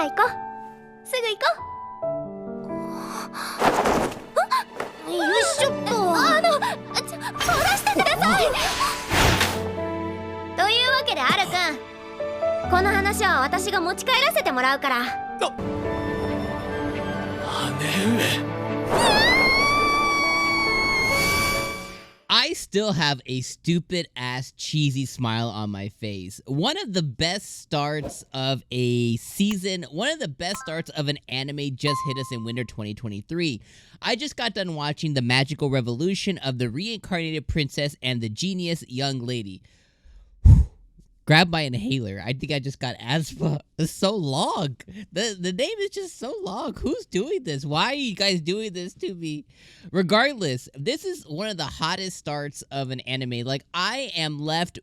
ら行こう。すぐ行こう。よいしょっと。下ろしてください。というわけでアルくん、この話は私が持ち帰らせてもらうから。姉上。I still have a stupid ass cheesy smile on my face. One of the best starts of a season, one of the best starts of an anime just hit us in winter 2023. I just got done watching the magical revolution of the reincarnated princess and the genius young lady. Grab my inhaler. I think I just got asthma. It's so long. The name is just so long. Who's doing this? Why are you guys doing this to me? Regardless, this is one of the hottest starts of an anime. Like, I'm left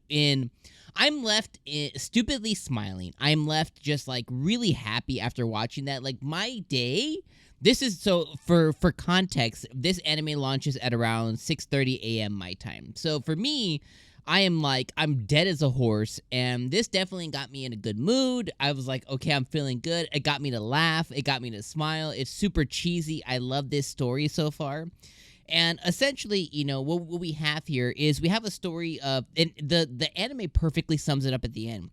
stupidly smiling. I'm left just like really happy after watching that. Like, my day, this is so for context, this anime launches at around 6:30 a.m. my time. So for me, I'm dead as a horse, and this definitely got me in a good mood. I was like, okay, I'm feeling good. It got me to laugh. It got me to smile. It's super cheesy. I love this story so far. And essentially, you know, what we have here is we have a story of, and the anime perfectly sums it up at the end.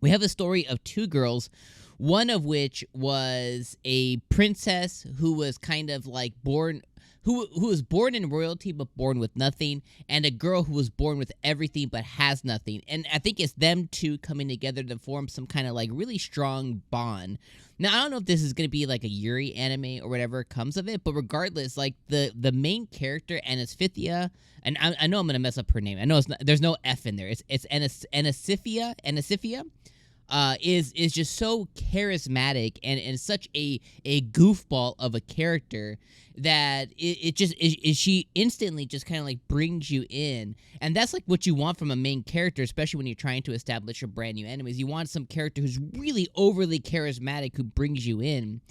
We have a story of two girls, one of which was a princess who was kind of like born... Who was born in royalty but born with nothing, and a girl who was born with everything but has nothing. And I think it's them two coming together to form some kind of like really strong bond. Now, I don't know if this is going to be like a Yuri anime or whatever comes of it, but regardless, like the main character, Anisphithia, and I know I'm going to mess up her name. I know there's no F in there. It's Anisphithia, is just so charismatic and such a goofball of a character that she instantly just kind of like brings you in. And that's like what you want from a main character, especially when you're trying to establish a brand new anime. You want some character who's really overly charismatic, who brings you in,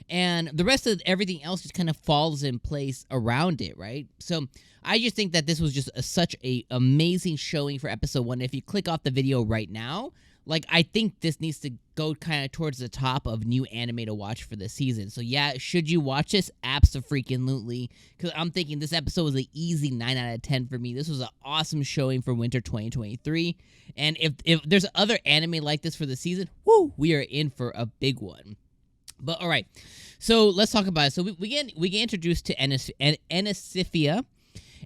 and the rest of everything else just kind of falls in place around it, right? So I just think that this was just such a amazing showing for episode 1. If you click off the video right now, like, I think this needs to go kind of towards the top of new anime to watch for the season. So yeah, should you watch this? Abso-freaking-lutely. Because I'm thinking this episode was an easy 9 out of 10 for me. This was an awesome showing for winter 2023. And if there's other anime like this for the season, woo, we are in for a big one. But all right, so let's talk about it. So we get introduced to Anisphithia.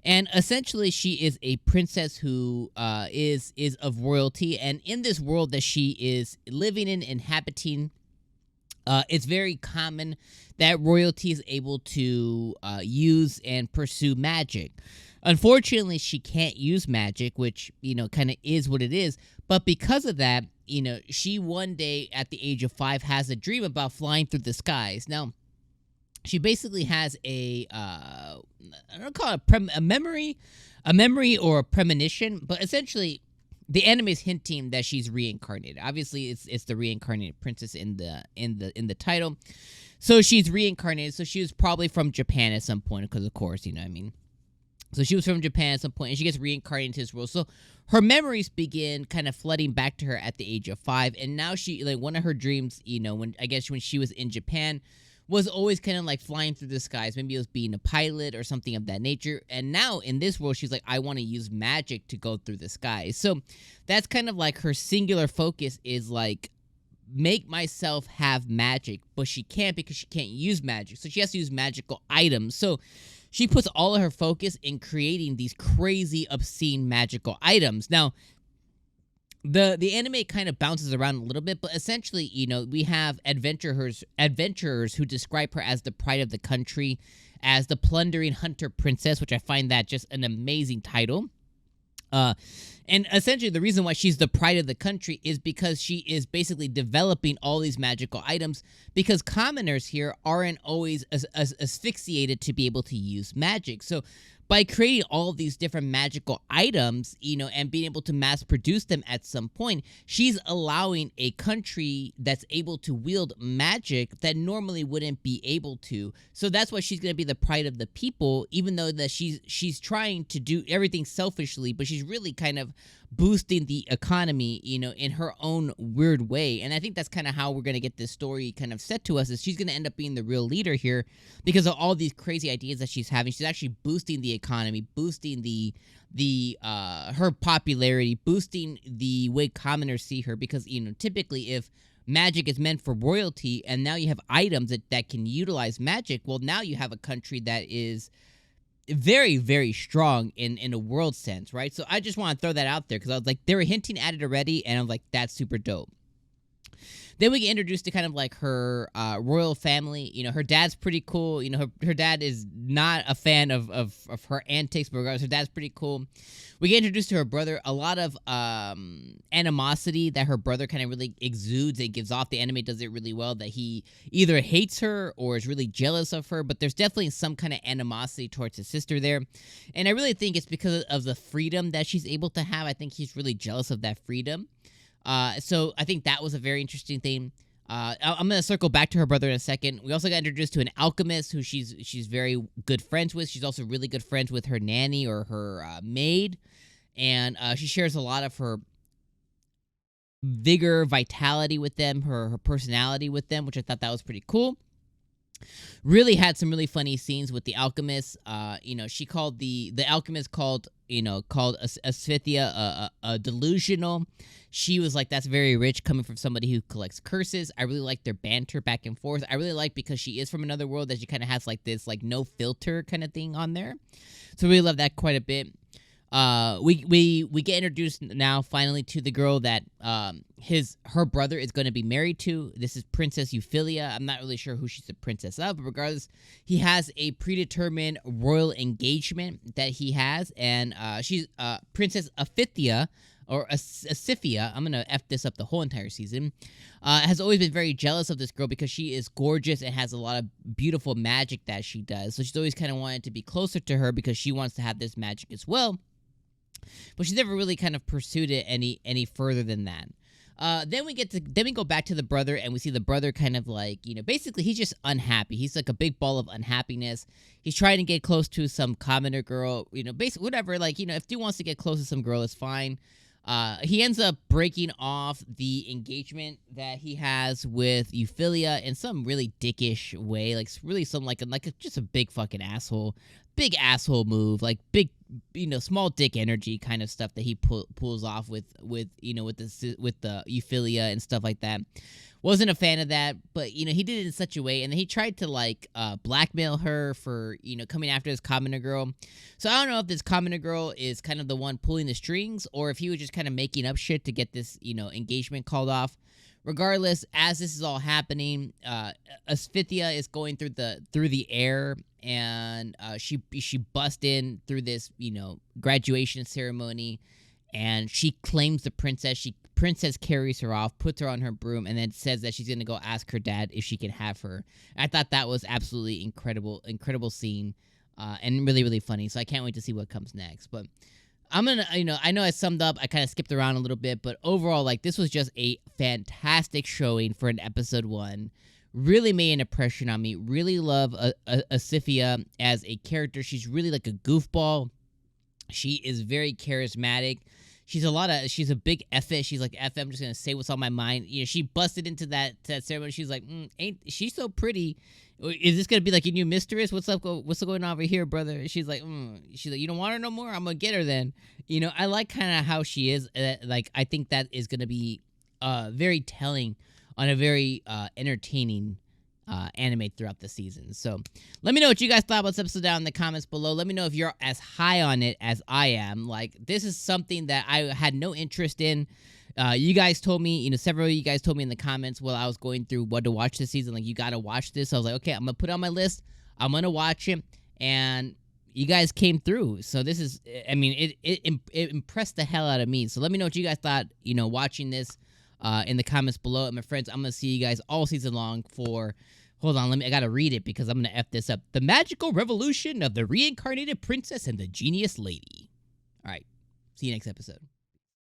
And essentially, she is a princess who is of royalty, and in this world that she is living in, inhabiting, it's very common that royalty is able to use and pursue magic. Unfortunately, she can't use magic, which, you know, kind of is what it is. But because of that, you know, she one day at the age of 5 has a dream about flying through the skies. Now, she basically has I don't call it a memory or a premonition, but essentially the anime is hinting that she's reincarnated. Obviously, it's the reincarnated princess in the title, so she's reincarnated. So she was probably from Japan at some point, because of course, you know what I mean. So she was from Japan at some point, and she gets reincarnated into this world. So her memories begin kind of flooding back to her at the age of 5, and now she, like, one of her dreams, you know, when she was in Japan, was always kind of like flying through the skies. Maybe it was being a pilot or something of that nature. And now in this world, she's like, I want to use magic to go through the skies. So that's kind of like her singular focus is like, make myself have magic. But she can't, because she can't use magic. So she has to use magical items. So she puts all of her focus in creating these crazy, obscene magical items. Now, the anime kind of bounces around a little bit, but essentially, you know, we have adventurers who describe her as the pride of the country, as the plundering hunter princess, which I find that just an amazing title. And essentially, the reason why she's the pride of the country is because she is basically developing all these magical items, because commoners here aren't always as asphyxiated to be able to use magic. So by creating all of these different magical items, you know, and being able to mass produce them at some point, she's allowing a country that's able to wield magic that normally wouldn't be able to. So that's why she's going to be the pride of the people, even though that she's trying to do everything selfishly, but she's really kind of boosting the economy, you know, in her own weird way. And I think that's kind of how we're going to get this story kind of set to us, is she's going to end up being the real leader here because of all these crazy ideas that she's having. She's actually boosting the economy, boosting her popularity, boosting the way commoners see her, because, you know, typically if magic is meant for royalty and now you have items that can utilize magic, well, now you have a country that is very, very strong in a world sense, right? So I just want to throw that out there because I was like, they were hinting at it already, and I'm like, that's super dope. Then we get introduced to kind of like her royal family. You know, her dad's pretty cool. You know, her dad is not a fan of her antics, but regardless, her dad's pretty cool. We get introduced to her brother. A lot of animosity that her brother kind of really exudes and gives off. The anime does it really well, that he either hates her or is really jealous of her, but there's definitely some kind of animosity towards his sister there. And I really think it's because of the freedom that she's able to have. I think he's really jealous of that freedom. So I think that was a very interesting thing. I'm going to circle back to her brother in a second. We also got introduced to an alchemist who she's very good friends with. She's also really good friends with her nanny or her maid. And she shares a lot of her vigor, vitality with them, her personality with them, which I thought that was pretty cool. Really had some really funny scenes with the alchemist. You know, she called the alchemist called 𝐒𝐻𝐚𝐧𝐧𝐞𝐥 a delusional. She was like, that's very rich coming from somebody who collects curses. I really like their banter back and forth. I really like, because she is from another world, that she kind of has like this like no filter kind of thing on there. So really love that quite a bit. We get introduced now finally to the girl that her brother is going to be married to. This is Princess 𝐜𝐴. I'm not really sure who she's a princess of, but regardless, he has a predetermined royal engagement that he has, and she's Princess 𝐼𝐴, or 𝐼𝐴. I'm gonna F this up the whole entire season. Has always been very jealous of this girl because she is gorgeous and has a lot of beautiful magic that she does. So she's always kind of wanted to be closer to her because she wants to have this magic as well. But she's never really kind of pursued it any further than that. Then we go back to the brother, and we see the brother kind of like, you know, basically he's just unhappy. He's like a big ball of unhappiness. He's trying to get close to some commoner girl, you know, basically whatever. Like, you know, if he wants to get close to some girl, it's fine. He ends up breaking off the engagement that he has with 𝐜𝐴 in some really dickish way, like really some just a big fucking asshole, big asshole move, like big, you know, small dick energy kind of stuff that he pulls off with the 𝐜𝐴 and stuff like that. Wasn't a fan of that, but, you know, he did it in such a way, and then he tried to, like, blackmail her for, you know, coming after this commoner girl. So I don't know if this commoner girl is kind of the one pulling the strings, or if he was just kind of making up shit to get this, you know, engagement called off. Regardless, as this is all happening, 𝐼𝐴 is going through the air, and she busts in through this, you know, graduation ceremony, and she claims the princess. Princess carries her off, puts her on her broom, and then says that she's gonna go ask her dad if she can have her. I thought that was absolutely incredible scene, and really, really funny. So I can't wait to see what comes next. But I'm gonna, you know, I know I summed up, I kind of skipped around a little bit, but overall, like, this was just a fantastic showing for an episode 1. Really made an impression on me. Really love 𝐼𝐴 as a character. She's really like a goofball. She is very charismatic. She's a big F-it. She's like, F, I'm just going to say what's on my mind. You know, she busted into that ceremony. She's like, ain't she so pretty? Is this going to be like your new mistress? What's going on over here, brother? She's like, you don't want her no more? I'm going to get her then. You know, I like kind of how she is. Like, I think that is going to be very telling on a very entertaining anime throughout the season. So let me know what you guys thought about this episode down in the comments below. Let me know if you're as high on it as I am. Like, this is something that I had no interest in. You guys told me, you know, several of you guys told me in the comments while I was going through what to watch this season, like, you gotta watch this. So I was like, okay, I'm gonna put it on my list. I'm gonna watch it, and you guys came through. So this is, I mean, it impressed the hell out of me. So let me know what you guys thought, you know, watching this in the comments below. And my friends, I'm gonna see you guys all season long for, hold on, I gotta read it because I'm gonna F this up. The Magical Revolution of the Reincarnated Princess and the Genius Lady. All right, see you next episode.